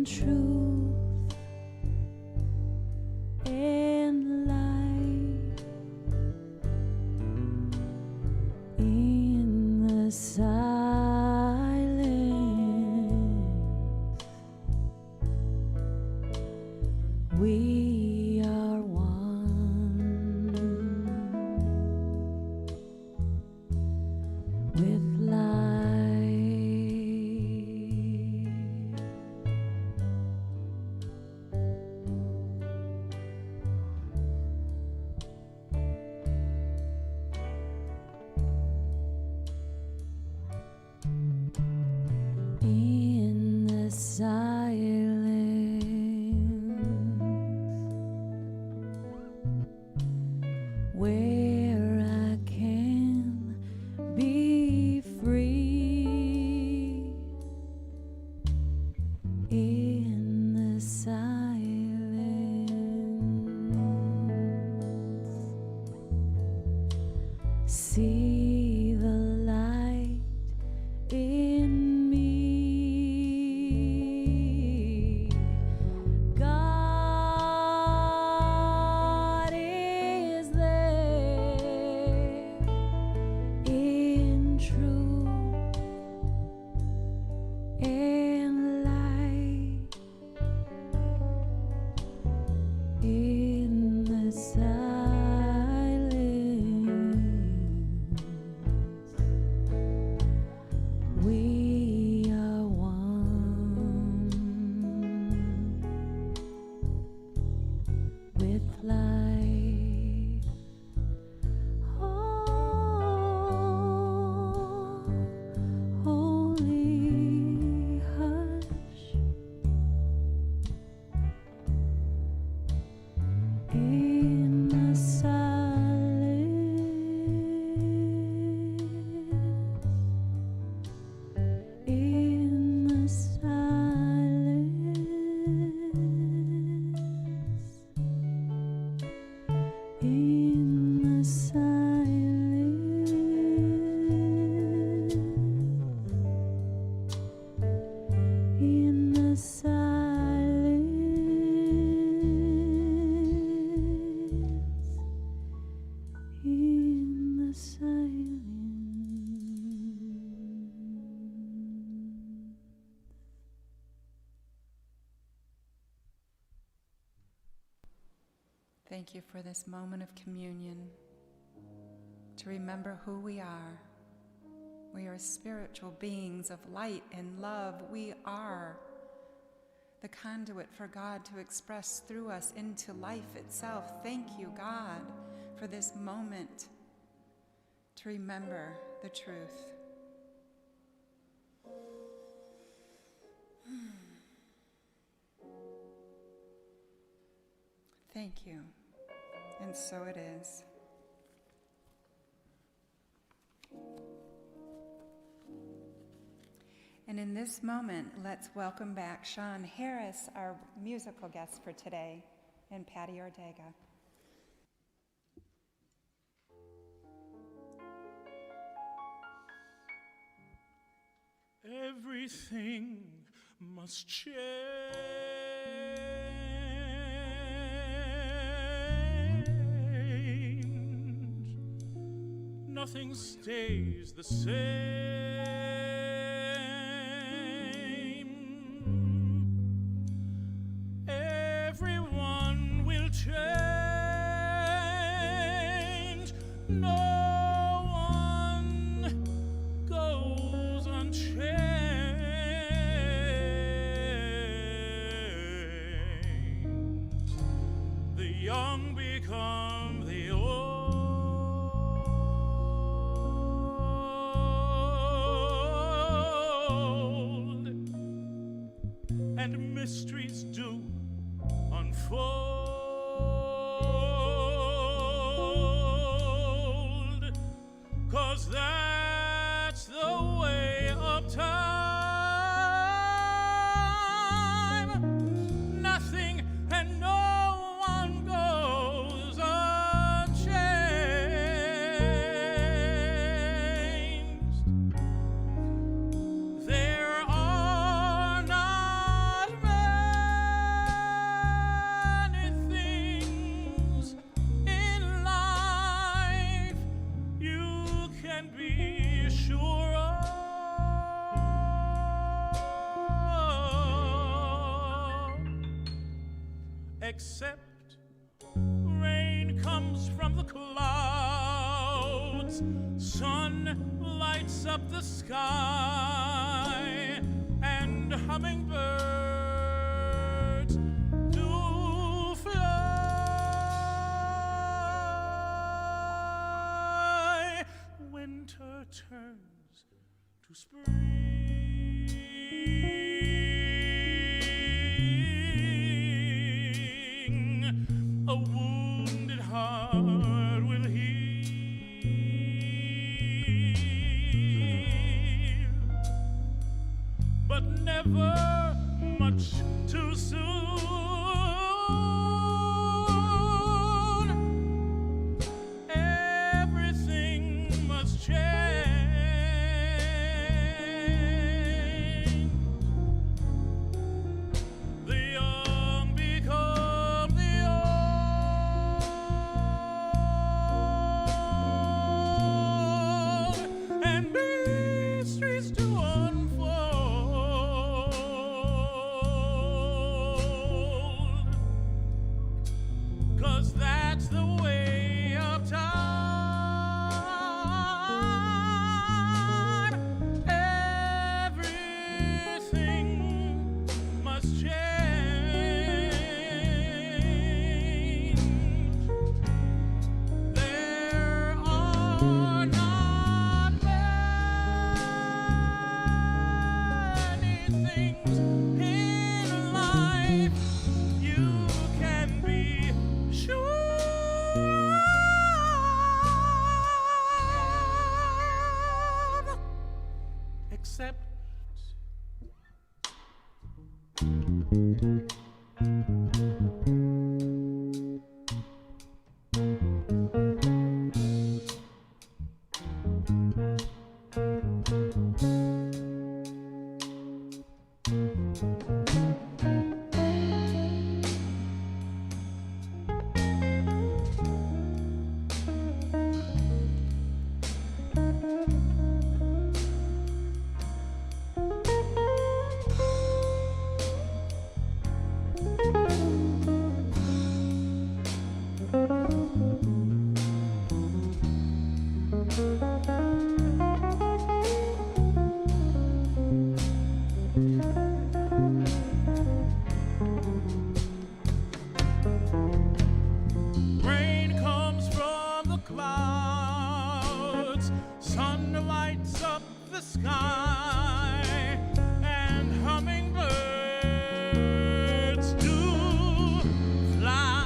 truth and light, in the silence we are one with light. In the silence where I can be free, in the silence see the light in me. God is there in truth and light, in the silence we are one with life. Oh, holy hush, in the silence, in the silence, in the silence, in the silence, in the silence. Thank you for this moment of communion, to remember who we are. We are spiritual beings of light and love. We are the conduit for God to express through us into life itself. Thank you, God, for this moment to remember the truth. Thank you. And so it is. And in this moment, let's welcome back Sean Harris, our musical guest for today, and Patty Ortega. Everything must change. Nothing stays the same. Everyone will change. No one goes unchanged. The young become the old, and mysteries do unfold, 'cause that's the way of time. Nothing and no one goes unchanged. There are not many except rain comes from the clouds, sun lights up the sky, and hummingbirds do fly. Winter turns to spring. A wounded heart will heal, but never much too soon. Everything must change. The young become the old, and mysteries to unfold. 'Cause that's the way of time. Everything must change. There are not many things in life you can be sure of, except rain comes from the clouds, sun lights up the sky, and hummingbirds do fly.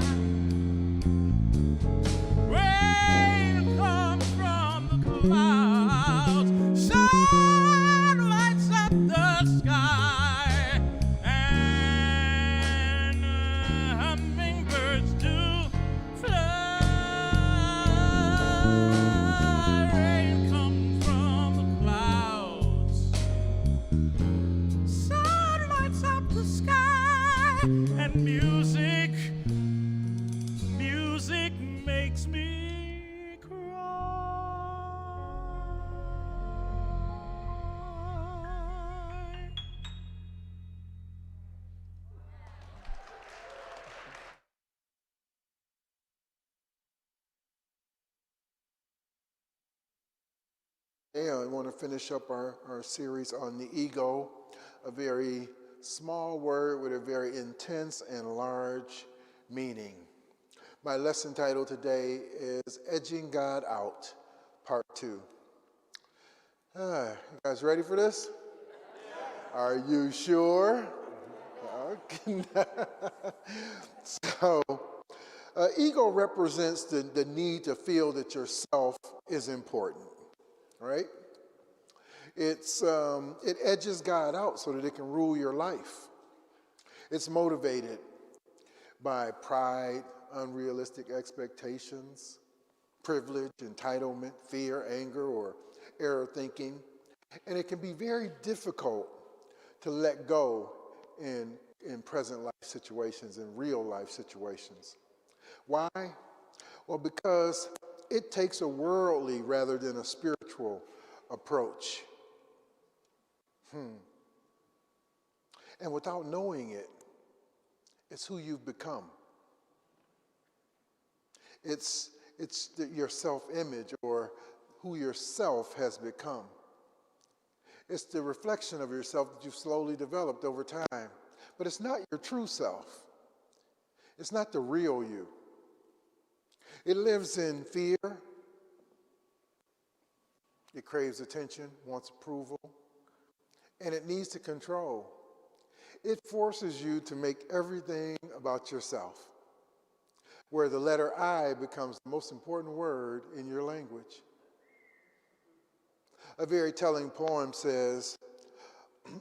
Rain comes from the clouds, sun lights up the sky, and hummingbirds do fly. Rain comes from the clouds, sun lights up the sky, and music makes me cry. Yeah, I want to finish up our series on the ego, a very small word with a very intense and large meaning. My lesson title today is Edging God Out, Part 2. You guys ready for this? Are you sure? Okay. So, ego represents the need to feel that yourself is important, right? It edges God out so that it can rule your life. It's motivated by pride, unrealistic expectations, privilege, entitlement, fear, anger, or error thinking. And it can be very difficult to let go in present life situations, in real life situations. Why? Well, because it takes a worldly rather than a spiritual approach. And without knowing it, it's who you've become. Your self-image or who yourself has become. It's the reflection of yourself that you've slowly developed over time. But it's not your true self. It's not the real you. It lives in fear. It craves attention, wants approval, and it needs to control. It forces you to make everything about yourself, where the letter I becomes the most important word in your language. A very telling poem says,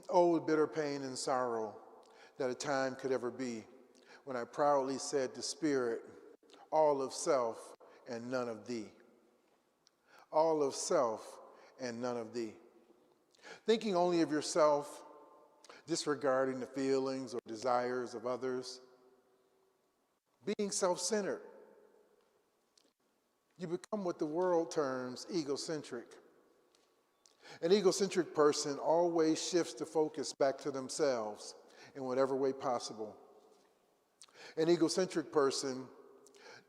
"Oh, bitter pain and sorrow that a time could ever be, when I proudly said to spirit, all of self and none of thee." All of self and none of thee. Thinking only of yourself, disregarding the feelings or desires of others, being self-centered. You become what the world terms egocentric. An egocentric person always shifts the focus back to themselves in whatever way possible. An egocentric person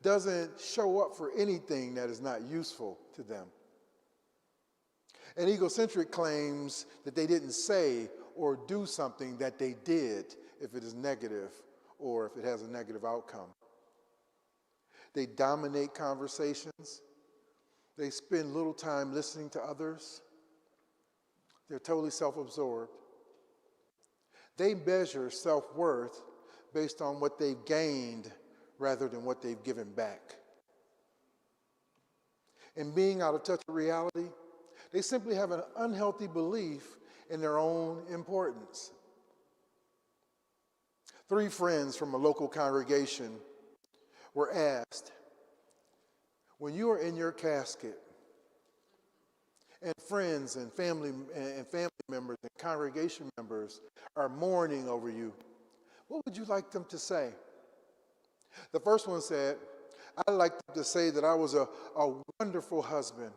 doesn't show up for anything that is not useful to them. An egocentric claims that they didn't say or do something that they did if it is negative or if it has a negative outcome. They dominate conversations. They spend little time listening to others. They're totally self-absorbed. They measure self-worth based on what they've gained rather than what they've given back. And being out of touch with reality, they simply have an unhealthy belief in their own importance. 3 friends from a local congregation were asked, when you are in your casket and friends and family members and congregation members are mourning over you, what would you like them to say? The first one said, I'd like them to say that I was a wonderful husband,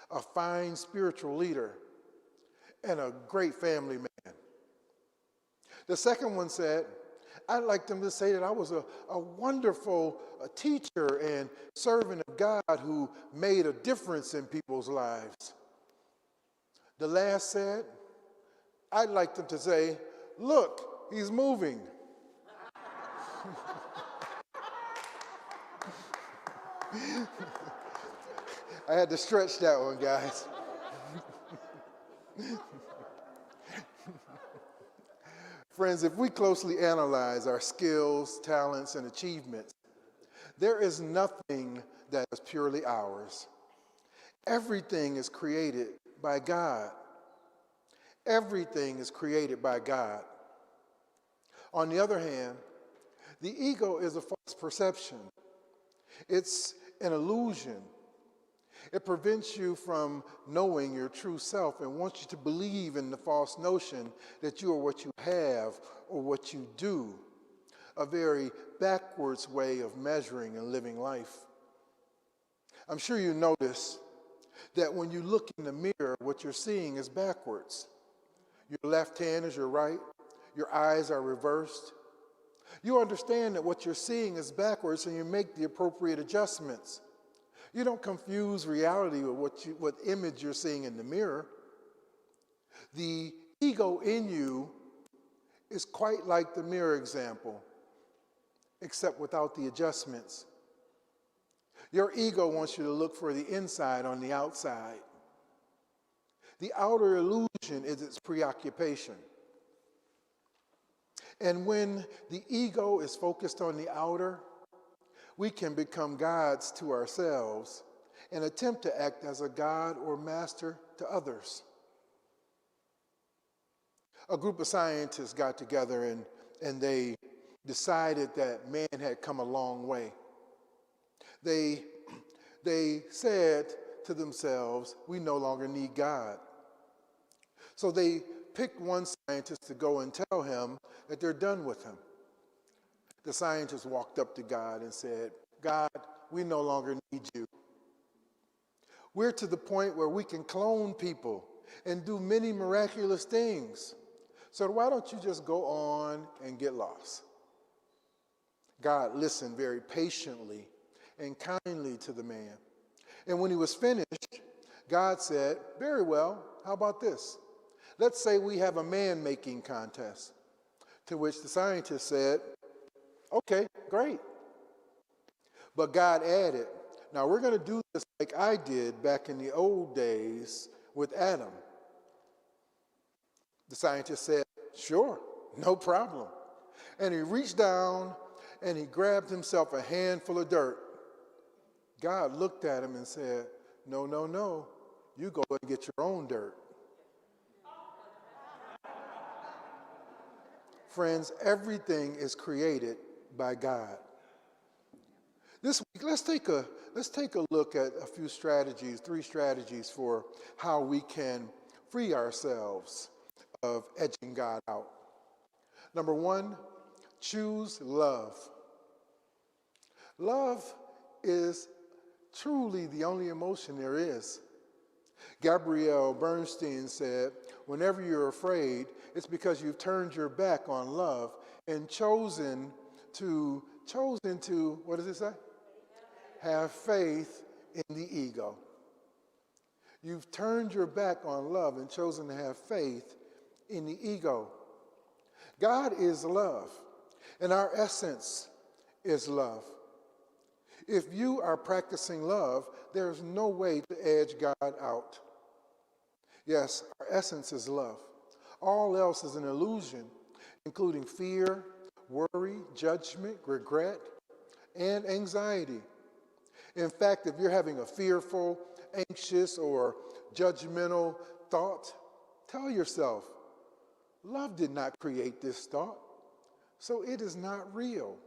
a fine spiritual leader, and a great family man. The second one said, I'd like them to say that I was a wonderful teacher and servant of God who made a difference in people's lives. The last said, I'd like them to say, look, he's moving. I had to stretch that one, guys. Friends, if we closely analyze our skills, talents, and achievements, there is nothing that is purely ours. Everything is created by God. Everything is created by God. On the other hand, the ego is a false perception. It's an illusion. It prevents you from knowing your true self and wants you to believe in the false notion that you are what you have or what you do, a very backwards way of measuring and living life. I'm sure you notice that when you look in the mirror, what you're seeing is backwards. Your left hand is your right. Your eyes are reversed. You understand that what you're seeing is backwards and you make the appropriate adjustments. You don't confuse reality with what image you're seeing in the mirror. The ego in you is quite like the mirror example, except without the adjustments. Your ego wants you to look for the inside on the outside. The outer illusion is its preoccupation. And when the ego is focused on the outer, we can become gods to ourselves and attempt to act as a god or master to others. A group of scientists got together and they decided that man had come a long way. They said to themselves, we no longer need God. So they picked one scientist to go and tell him that they're done with him. The scientist walked up to God and said, God, we no longer need you. We're to the point where we can clone people and do many miraculous things. So why don't you just go on and get lost? God listened very patiently and kindly to the man. And when he was finished, God said, very well, how about this? Let's say we have a man-making contest. To which the scientist said, okay, great. But God added, now we're going to do this like I did back in the old days with Adam. The scientist said, sure, no problem. And he reached down and he grabbed himself a handful of dirt. God looked at him and said, no, no, no, you go and get your own dirt. Friends, everything is created by God. This week, let's take a look at a few strategies, 3 strategies for how we can free ourselves of edging God out. Number 1, choose love. Love is truly the only emotion there is. Gabrielle Bernstein said, whenever you're afraid, it's because you've turned your back on love and chosen to, what does it say? Have faith in the ego. You've turned your back on love and chosen to have faith in the ego. God is love, and our essence is love. If you are practicing love, there's no way to edge God out. Yes, our essence is love. All else is an illusion, including fear, worry, judgment, regret, and anxiety. In fact, if you're having a fearful, anxious, or judgmental thought, tell yourself, love did not create this thought, so it is not real.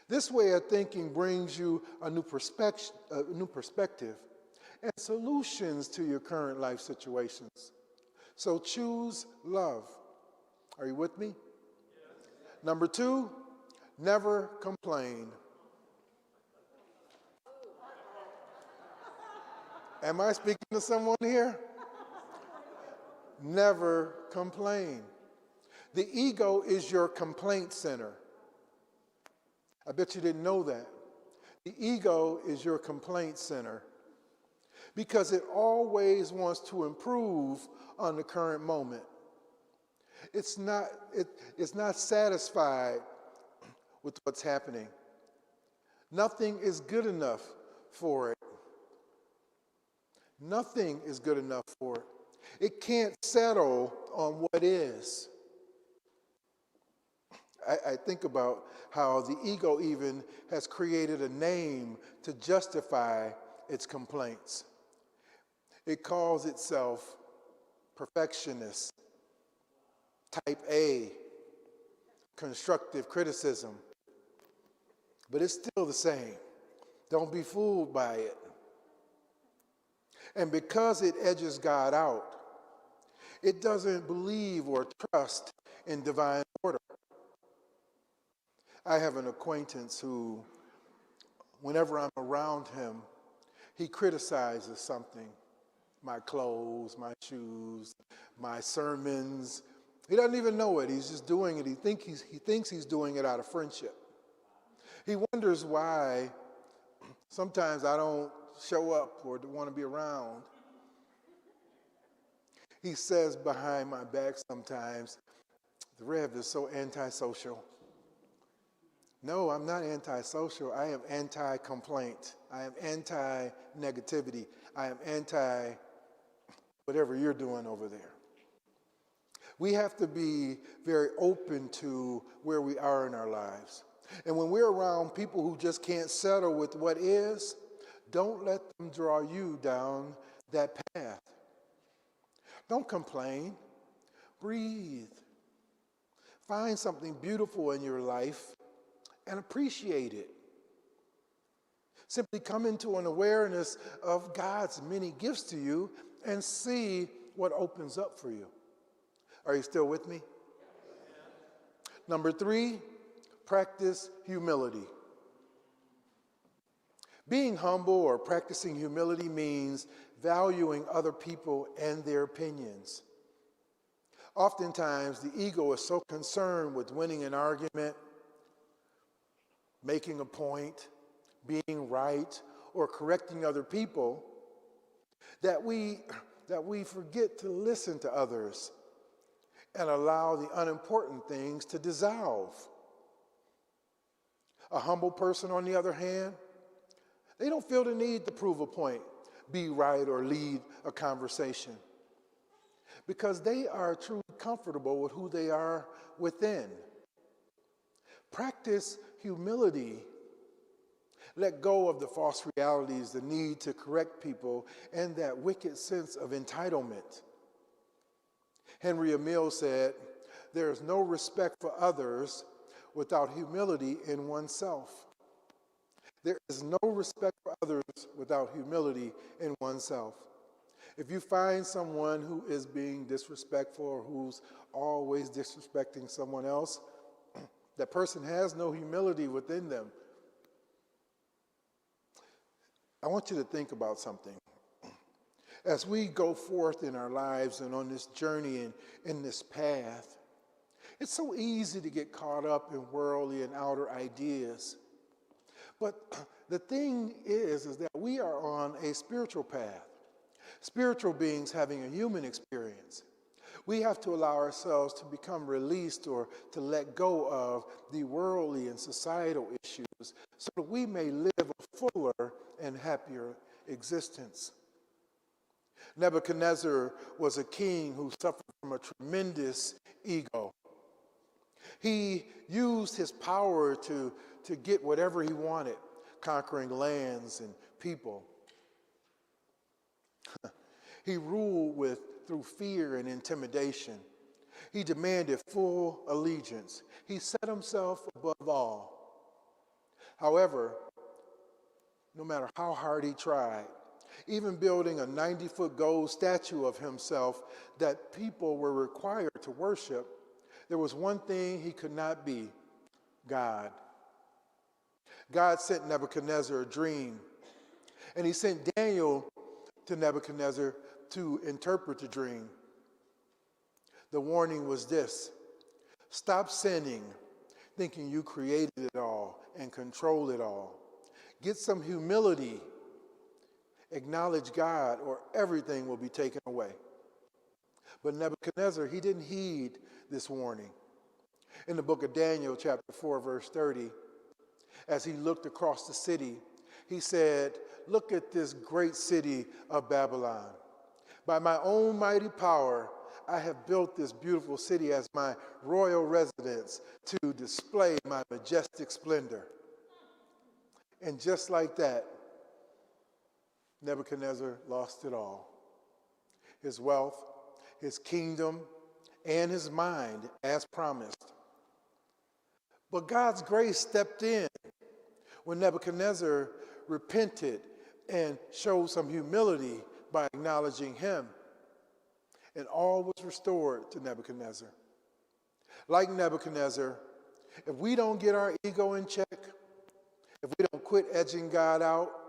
This way of thinking brings you a new perspective and solutions to your current life situations. So choose love. Are you with me? Yes. Number 2, never complain. Am I speaking to someone here? Never complain. The ego is your complaint center. I bet you didn't know that. The ego is your complaint center because it always wants to improve on the current moment. It's not satisfied with what's happening. Nothing is good enough for it. Nothing is good enough for it. It can't settle on what is. I think about how the ego even has created a name to justify its complaints. It calls itself perfectionist, type A, constructive criticism. But it's still the same. Don't be fooled by it. And because it edges God out, it doesn't believe or trust in divine order. I have an acquaintance who, whenever I'm around him, he criticizes something. My clothes, my shoes, my sermons. He doesn't even know it. He's just doing it. He thinks he's doing it out of friendship. He wonders why sometimes I don't show up or want to be around. He says behind my back sometimes, the Rev is so antisocial. No, I'm not antisocial. I am anti-complaint. I am anti-negativity. I am anti-whatever you're doing over there. We have to be very open to where we are in our lives. And when we're around people who just can't settle with what is, don't let them draw you down that path. Don't complain. Breathe. Find something beautiful in your life and appreciate it. Simply come into an awareness of God's many gifts to you and see what opens up for you. Are you still with me? Number 3, practice humility. Being humble or practicing humility means valuing other people and their opinions. Oftentimes, the ego is so concerned with winning an argument, making a point, being right, or correcting other people, that we forget to listen to others and allow the unimportant things to dissolve. A humble person, on the other hand, they don't feel the need to prove a point, be right, or lead a conversation, because they are truly comfortable with who they are within. Practice humility. Let go of the false realities, the need to correct people, and that wicked sense of entitlement. Henry Emile said, "There is no respect for others without humility in oneself." There is no respect for others without humility in oneself. If you find someone who is being disrespectful or who's always disrespecting someone else, that person has no humility within them. I want you to think about something. As we go forth in our lives and on this journey and in this path, it's so easy to get caught up in worldly and outer ideas. But the thing is that we are on a spiritual path. Spiritual beings having a human experience. We have to allow ourselves to become released or to let go of the worldly and societal issues so that we may live a fuller and happier existence. Nebuchadnezzar was a king who suffered from a tremendous ego. He used his power to get whatever he wanted, conquering lands and people. He ruled through fear and intimidation. He demanded full allegiance. He set himself above all. However, no matter how hard he tried, even building a 90-foot gold statue of himself that people were required to worship, there was one thing he could not be: God. God sent Nebuchadnezzar a dream, and he sent Daniel to Nebuchadnezzar to interpret the dream. The warning was this: stop sinning, thinking you created it all and control it all. Get some humility. Acknowledge God, or everything will be taken away. But Nebuchadnezzar, he didn't heed this warning. In the book of Daniel, chapter 4, verse 30, as he looked across the city, he said, "Look at this great city of Babylon. By my own mighty power, I have built this beautiful city as my royal residence to display my majestic splendor." And just like that, Nebuchadnezzar lost it all: his wealth, his kingdom, and his mind, as promised. But God's grace stepped in when Nebuchadnezzar repented and showed some humility by acknowledging him. And all was restored to Nebuchadnezzar. Like Nebuchadnezzar, if we don't get our ego in check, if we don't quit edging God out,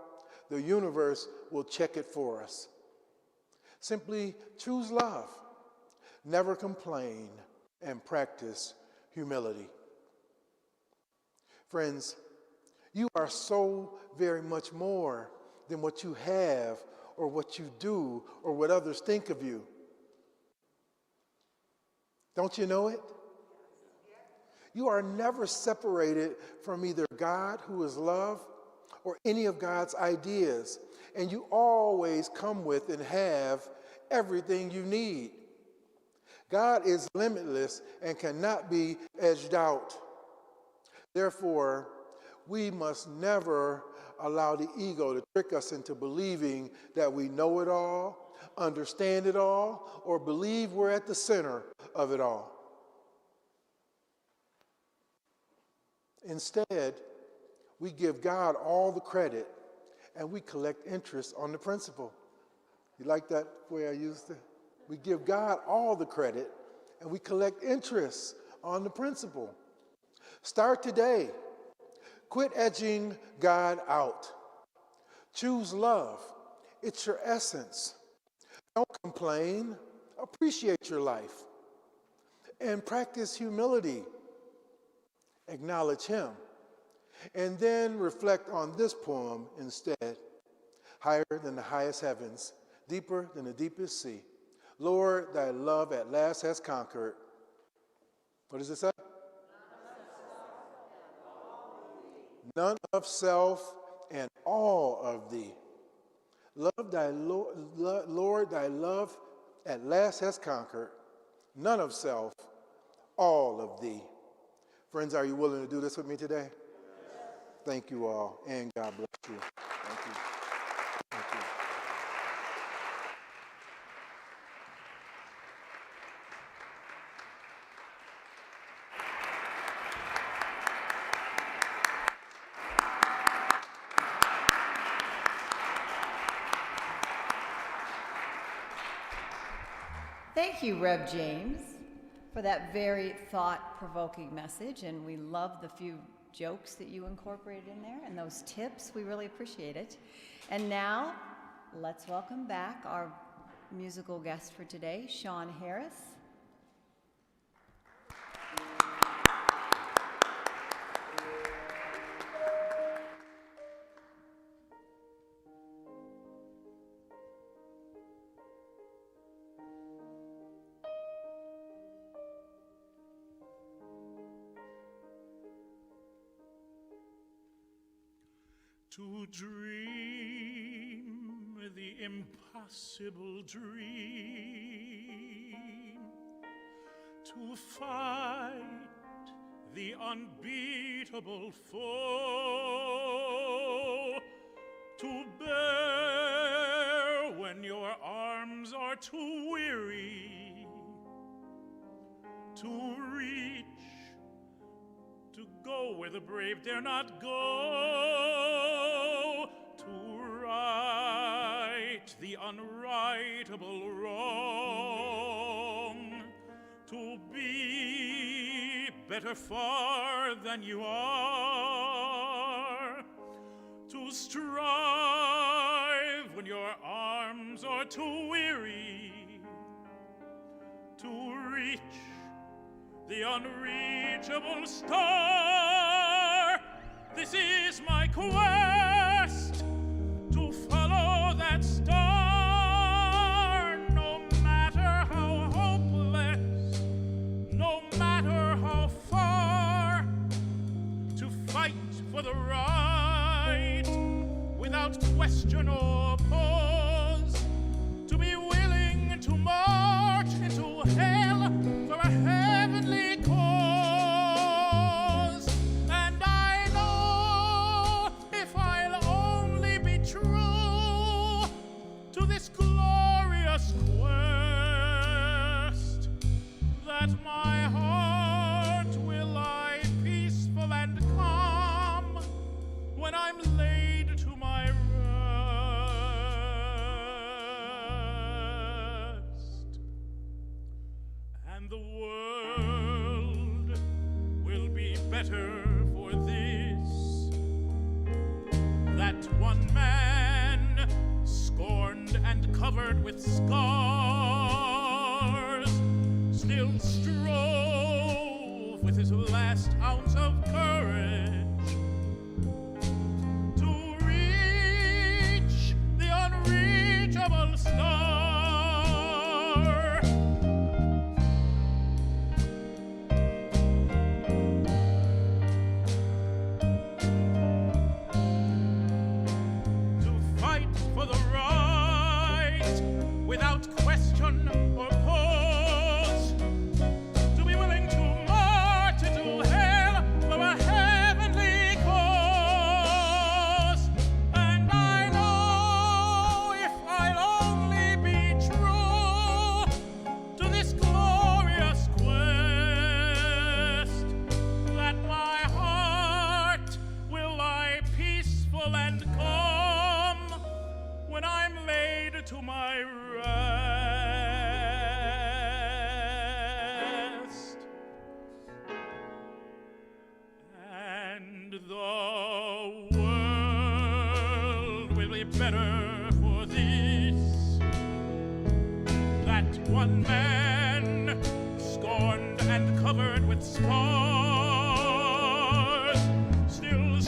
the universe will check it for us. Simply choose love, never complain, and practice humility. Friends, you are so very much more than what you have or what you do or what others think of you. Don't you know it? You are never separated from either God, who is love, or any of God's ideas, and you always come with and have everything you need. God is limitless and cannot be edged out. Therefore, we must never allow the ego to trick us into believing that we know it all, understand it all, or believe we're at the center of it all. Instead, we give God all the credit and we collect interest on the principle. You like that way I used it? We give God all the credit and we collect interest on the principle. Start today. Quit edging God out. Choose love. It's your essence. Don't complain. Appreciate your life. And practice humility. Acknowledge Him. And then reflect on this poem instead. Higher than the highest heavens, deeper than the deepest sea. Lord, thy love at last has conquered. What does it say? None of self and all of thee. Love thy Lord, thy love at last has conquered. None of self, all of thee. Friends, are you willing to do this with me today? Thank you all, and God bless you. Thank you. Thank you. Thank you, Rev James, for that very thought-provoking message, and we love the few jokes that you incorporated in there and those tips. We really appreciate it. And now, let's welcome back our musical guest for today, Sean Harris. To dream the impossible dream, to fight the unbeatable foe, to bear when your arms are too weary, to reach, to go where the brave dare not go, to right the unrightable wrong, to be better far than you are, to strive when your arms are too weary, to reach the unreachable star. This is my quest, to follow that star, no matter how hopeless, no matter how far, to fight for the right without question or pause, to be willing to march into hell for a heavenly cause. And I know if I'll only be true to this glorious quest, that my heart will lie peaceful and calm when I'm laid to my rest. And the world will be better for this, that one man, scorned and covered with scars, still strove with his last ounce of courage to reach the unreachable star. To fight for the right without question or pause, to be willing to march into hell for a heavenly cause. And I know if I'll only be true to this glorious quest, that my heart will lie peaceful and calm when I'm laid to my rest. And the world will be better for this, that one man, scorned and covered with scars, still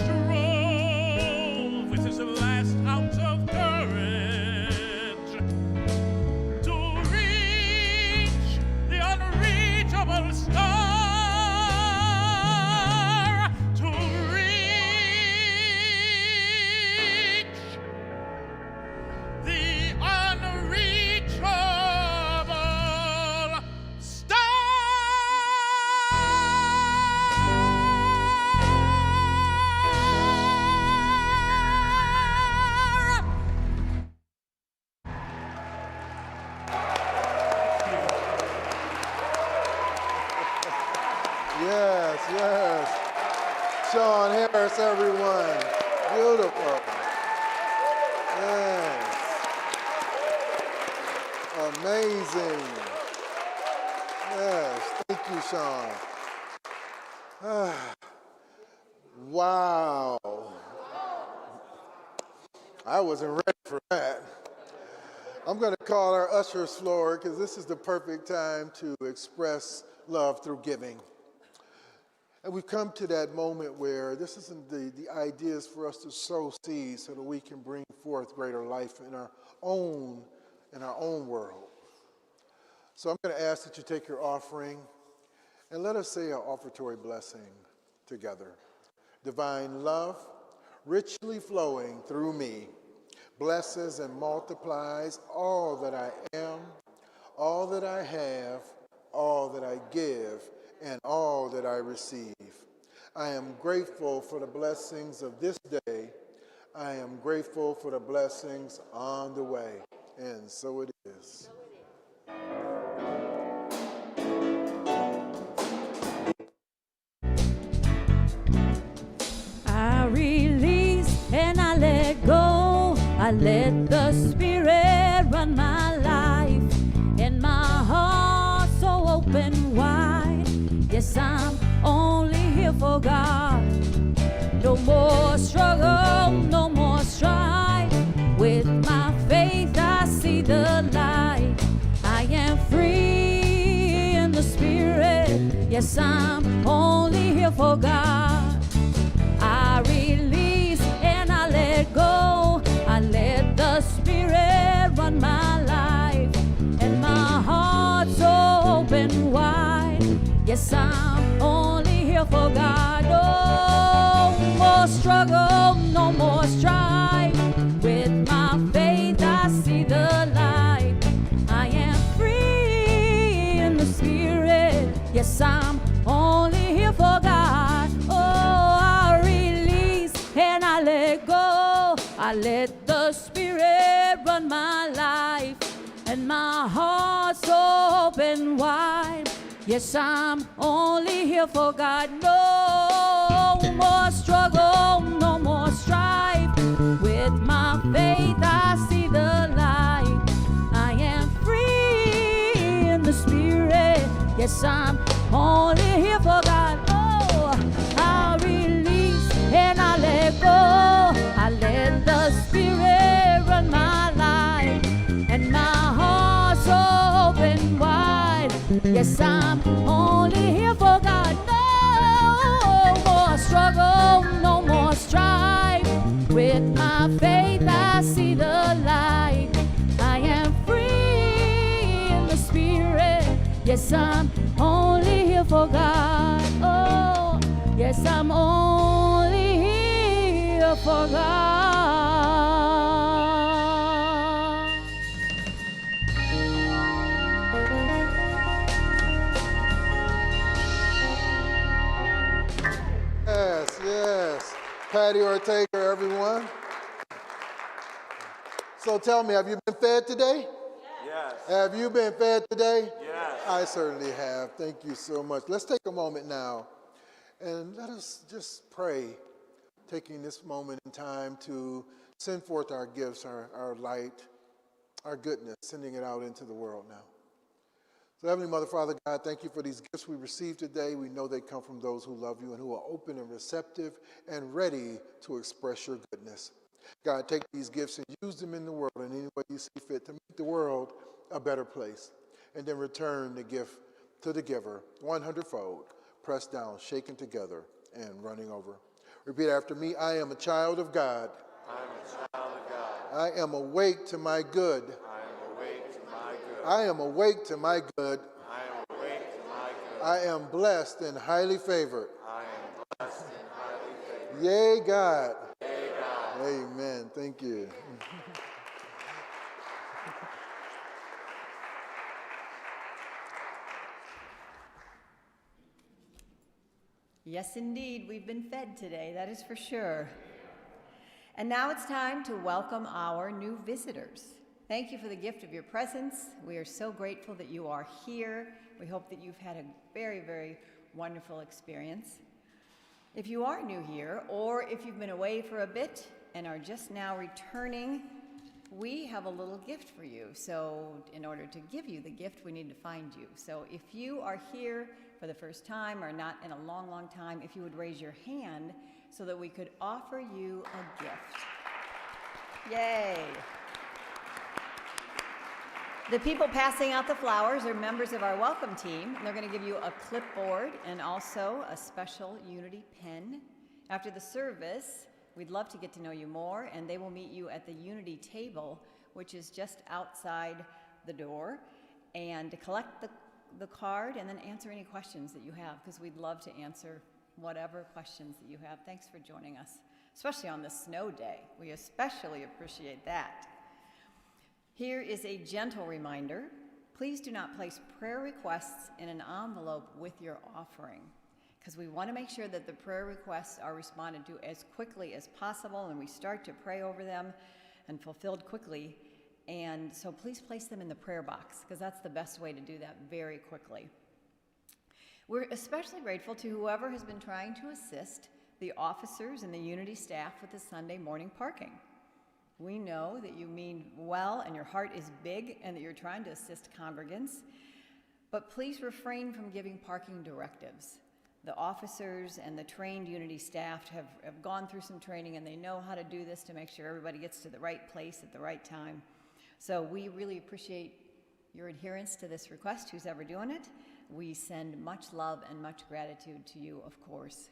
Sean Harris, everyone. Beautiful. Yes. Amazing. Yes. Thank you, Sean. Wow. I wasn't ready for that. I'm going to call our ushers forward because this is the perfect time to express love through giving. And we've come to that moment where this isn't the idea is for us to sow seeds so that we can bring forth greater life in our own world. So I'm going to ask that you take your offering and let us say our offertory blessing together. Divine love, richly flowing through me, blesses and multiplies all that I am, all that I have, all that I give, and all that I receive. I am grateful for the blessings of this day. I am grateful for the blessings on the way. And so it is. I release and I let go. I let the Spirit run my life, and my heart so open wide. Yes, I'm only here for God. No more struggle, no more strife. With my faith I see the light. I am free in the Spirit. Yes, I'm only here for God. I release and I let go. I let the Spirit run my life, and my heart's so open wide. Yes, I'm only here for God. No more struggle, no more strife. With my faith I see the light. I am free in the Spirit. Yes, I'm only here for God. Oh, and I let go. I let the Spirit run my life, and my heart's so open wide. Yes, I'm only here for God. No more struggle, no more strife. With my faith I see the light. I am free in the Spirit. Yes, I'm only here for God. Oh, I release and I let go. I let the Spirit run my life, and my heart's so open wide. Yes, I'm only here for God. No more struggle, no more strife. With my faith I see the light. I am free in the Spirit. Yes, I'm only here for God. Oh, yes, I'm only here for God. Yes, yes. Patty Ortega, everyone. So tell me, have you been fed today? Yes. Have you been fed today? Yes. I certainly have. Thank you so much. Let's take a moment now and let us just pray, taking this moment in time to send forth our gifts, our light, our goodness, sending it out into the world now. So Heavenly Mother, Father God, thank you for these gifts we received today. We know they come from those who love you and who are open and receptive and ready to express your goodness. God, take these gifts and use them in the world in any way you see fit to make the world a better place. And then return the gift to the giver 100-fold, pressed down, shaken together, and running over. Repeat after me. I am a child of God. I am a child of God. I am awake to my good. I am awake to my good. I am awake to my good. I am awake to my good. I am blessed and highly favored. I am blessed and highly favored. Yea, God. Yea, God. Amen. Thank you. Yes, indeed, we've been fed today, that is for sure. And now it's time to welcome our new visitors. Thank you for the gift of your presence. We are so grateful that you are here. We hope that you've had a very, very wonderful experience. If you are new here, or if you've been away for a bit and are just now returning, we have a little gift for you. So in order to give you the gift, we need to find you. So if you are here for the first time or not in a long, long time, if you would raise your hand so that we could offer you a gift. Yay! The people passing out the flowers are members of our welcome team, and they're going to give you a clipboard and also a special Unity pen. After the service, we'd love to get to know you more, and they will meet you at the Unity table, which is just outside the door, and to collect the card and then answer any questions that you have, because we'd love to answer whatever questions that you have. Thanks for joining us, especially on this snow day. We especially appreciate that. Here is a gentle reminder. Please do not place prayer requests in an envelope with your offering, because we want to make sure that the prayer requests are responded to as quickly as possible, and we start to pray over them and fulfilled quickly. And so please place them in the prayer box, because that's the best way to do that very quickly. We're especially grateful to whoever has been trying to assist the officers and the Unity staff with the Sunday morning parking. We know that you mean well and your heart is big and that you're trying to assist congregants, but please refrain from giving parking directives. The officers and the trained Unity staff have gone through some training, and they know how to do this to make sure everybody gets to the right place at the right time. So we really appreciate your adherence to this request, who's ever doing it. We send much love and much gratitude to you, of course.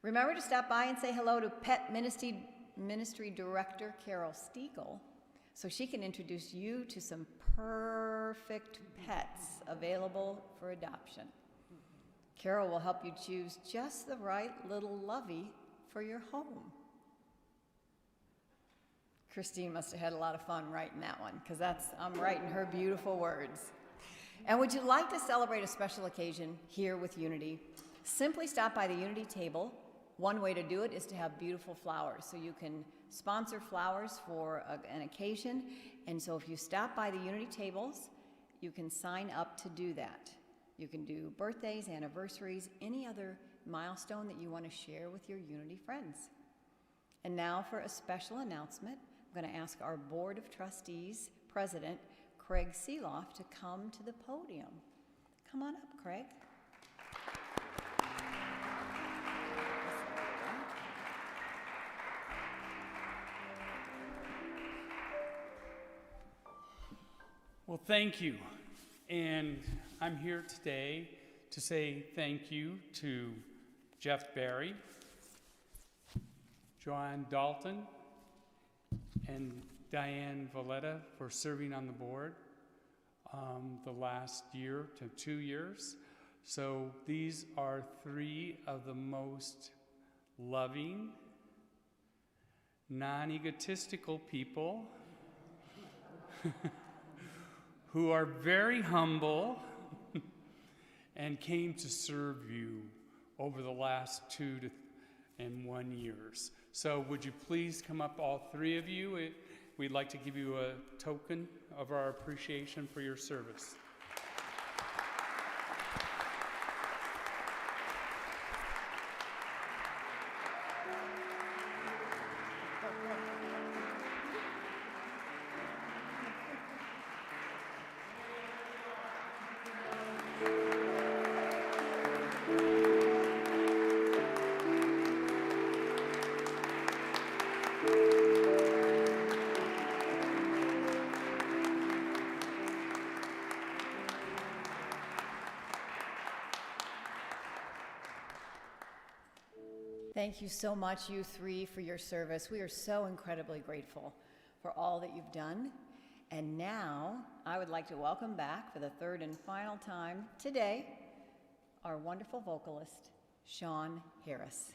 Remember to stop by and say hello to Pet Ministry Director Carol Stiegel, so she can introduce you to some perfect pets available for adoption. Carol will help you choose just the right little lovey for your home. Christine must have had a lot of fun writing that one, because I'm writing her beautiful words. And would you like to celebrate a special occasion here with Unity? Simply stop by the Unity table. One way to do it is to have beautiful flowers. So you can sponsor flowers for an occasion. And so if you stop by the Unity tables, you can sign up to do that. You can do birthdays, anniversaries, any other milestone that you want to share with your Unity friends. And now for a special announcement, I'm going to ask our Board of Trustees President, Craig Seeloff, to come to the podium. Come on up, Craig. Well, thank you. And I'm here today to say thank you to Jeff Barry, Joanne Dalton, and Diane Valletta for serving on the board the last year to 2 years. So these are three of the most loving, non-egotistical people who are very humble and came to serve you over the last 2 and 1 years. So would you please come up, all three of you? We'd like to give you a token of our appreciation for your service. Thank you so much, you three, for your service. We are so incredibly grateful for all that you've done. And now, I would like to welcome back for the third and final time today, our wonderful vocalist, Sean Harris.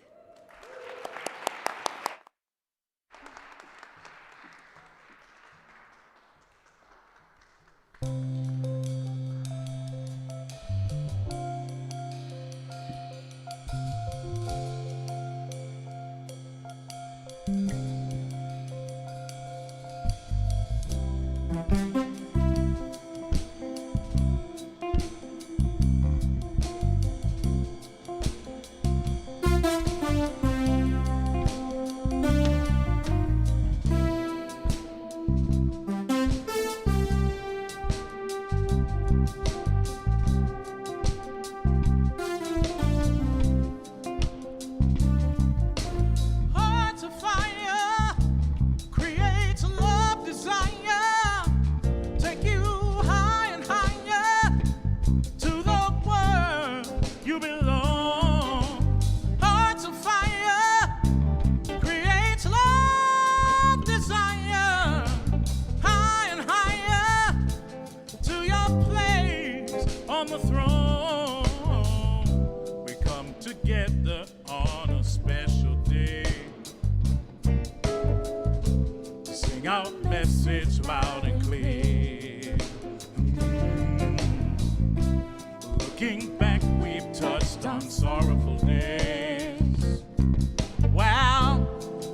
Wow,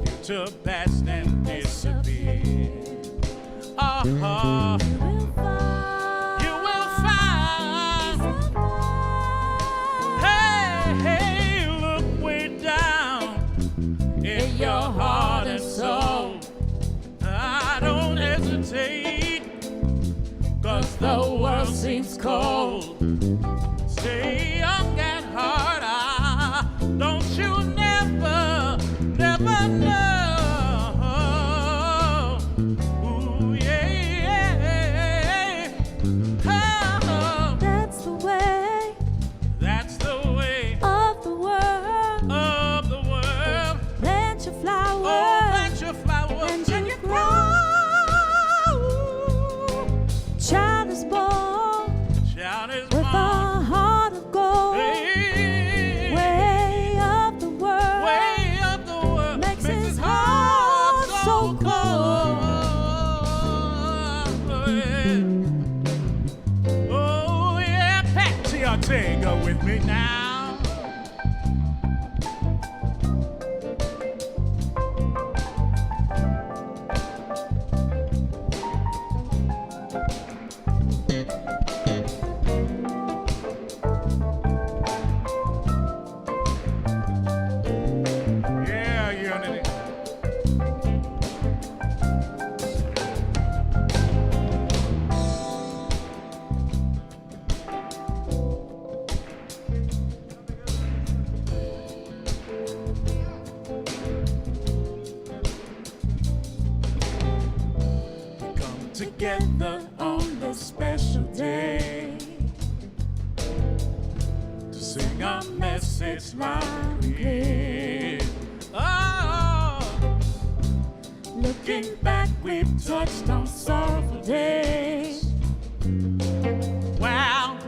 future past and disappear. Oh, you will find. Hey, look way down in your heart and soul. I don't hesitate, 'cause the world seems cold. Stay young at heart, don't you never, never know. Ooh, yeah. Oh, That's the way that's the way of the world. of the world. Plant your flower. Oh, plant your flower and and you you grow. grow. Child is born Child is with born. a heart of gold. Hey, Way of the world. way of the world Makes his heart so cold. Oh yeah, Patsy Ortega with me now. Yeah, unity. We come together on this special day to sing our message loud and clear. Oh, looking back, we've touched on sorrowful days. Wow,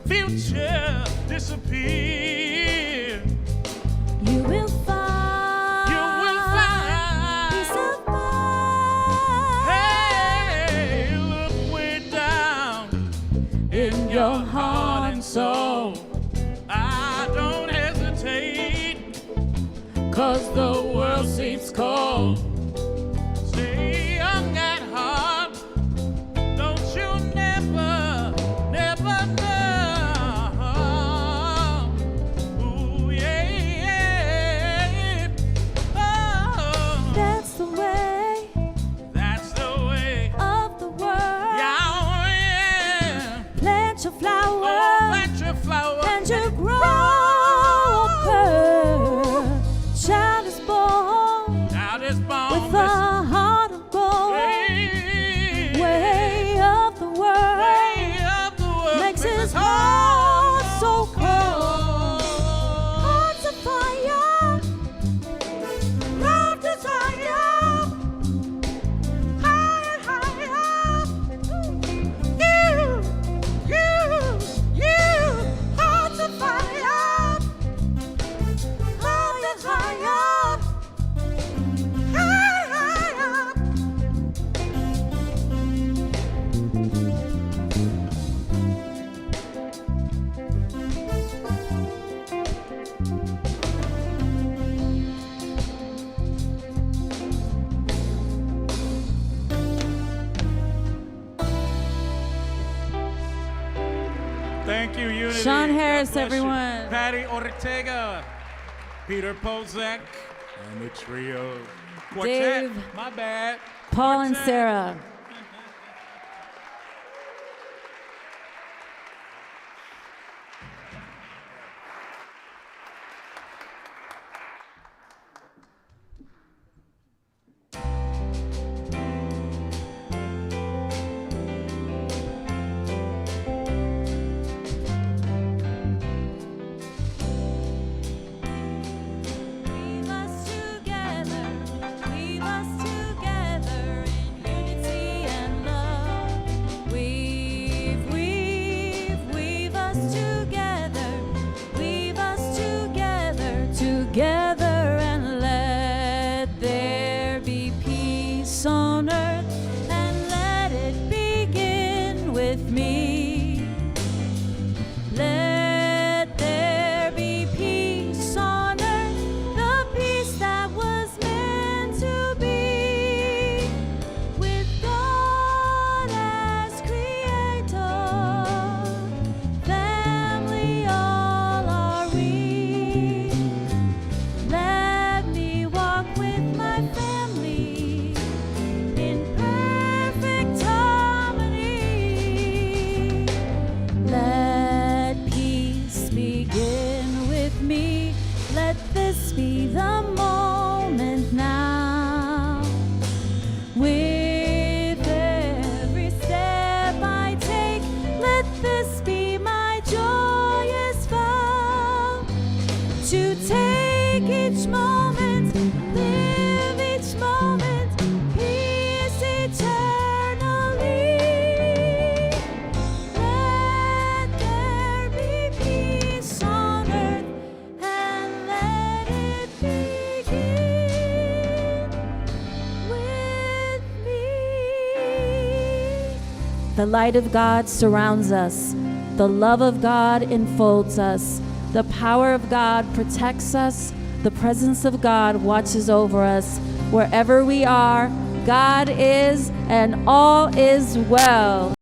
future disappear. You will find. You will find. Peace of mind. Hey, look way down in your heart and soul. I don't hesitate, 'cause the world seems cold. Stay young at heart, don't you never, never know. Ooh, yeah. Oh, That's the way that's the way. of the world. Yeah. Plant your flower. Oh, plant your flower and you grow. Child is born Child is born with a heart of gold. way, Way of the world way of the world makes his heart so cold. cold. Heart's a fire, love desire, higher, higher. You, heart's a fire, love desire, higher. Thank you, Unity. Sean Harris, God bless you. everyone. Patty Ortega, Peter Pozek, and the trio. Quartet. Dave. My bad. Paul and Quartet. Sarah. Weave us together in unity The light of God surrounds us. The love of God enfolds us. The power of God protects us. The presence of God watches over us. Wherever we are, God is, and all is well.